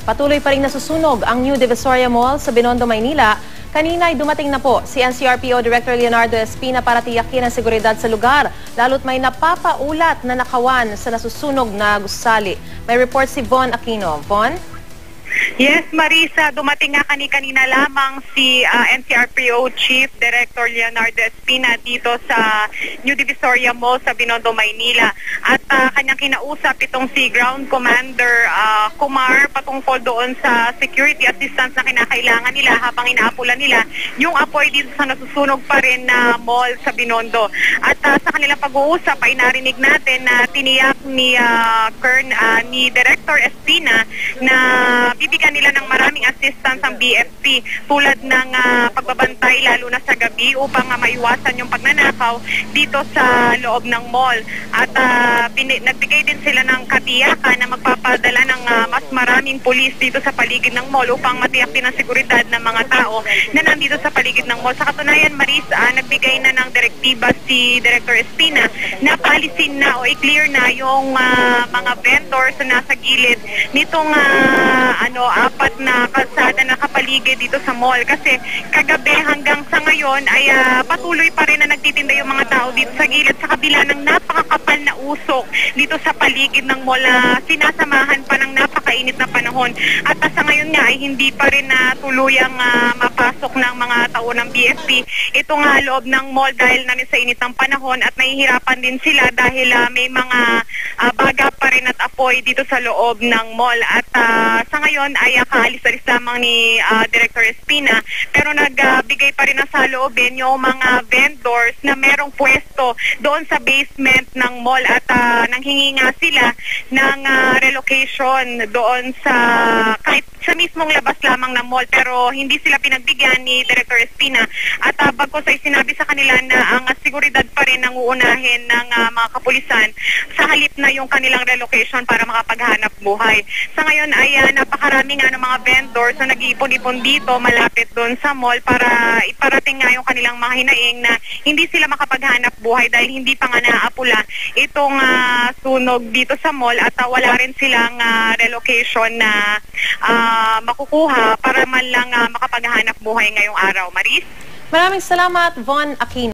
Patuloy pa rin nasusunog ang New Divisoria Mall sa Binondo, Maynila. Kanina ay dumating na po si NCRPO Director Leonardo Espina para tiyakin ang seguridad sa lugar, lalo't may napapaulat na nakawan sa nasusunog na gusali. May report si Von Aquino. Von? Yes, Marisa, dumating nga kanina lamang si NCRPO Chief Director Leonardo Espina dito sa New Divisoria Mall sa Binondo, Maynila. At kanyang kinausap itong si Ground Commander Kumar patungkol doon sa security assistance na kinakailangan nila habang inaapulan nila yung apoy dito sa nasusunog pa rin na mall sa Binondo. At sa kanilang pag-uusap ay narinig natin na tiniyak ni Director Espina na bibigyan nila ng maraming assistance ang BFP tulad ng pagbabantay lalo na sa gabi upang maiwasan yung pagnanakaw dito sa loob ng mall. At nagbigay din sila ng katiyakan na magpapadala ng mas maraming pulis dito sa paligid ng mall upang matiyak din ang seguridad ng mga tao na nandito sa paligid ng mall. Sa katunayan, Maris, nagbigay na ng direktiba si Director Espina na paalisin na o i-clear na yung mga vendors na nasa gilid nitong apat na kalsada na kapaligid dito sa mall. Kasi kagabi hanggang sa ngayon ay patuloy pa rin na nagtitinda yung mga tao dito sa gilid sa kabila ng napakakapal na usok dito sa paligid ng mall, sinasamahan pa ng napakainit na panahon. At sa ngayon nga ay hindi pa rin tuluyang mapasok ng mga tao ng BFP ito nga loob ng mall dahil na rin sa init ng panahon at nahihirapan din sila dahil may mga baga pa rin at apoy dito sa loob ng mall. At sa ngayon ay kaalis-alis lamang ni Director Espina, pero nagbigay pa rin ng saloobin yung mga vendors na merong pwesto doon sa basement ng mall at nanghingi nga sila ng relocation doon sa kahit sa mismong labas lamang ng mall, pero hindi sila pinagbigyan ni Director Espina. At bagkos ay sinabi sa kanila na ang seguridad pa rin ang uunahin ng mga kapulisan sa halip na yung kanilang relocation para makapaghanap buhay. Sa ngayon ay napakarami nga ng mga vendors na nag-iipon-ipon dito malapit doon sa mall para iparating nga yung kanilang mga hinaing na hindi sila makapaghanap buhay dahil hindi pa nga naapula itong sunog dito sa mall at wala rin silang relocation na makukuha para man lang makapaghanap buhay ngayong araw. Maris? Maraming salamat, Von Aquino.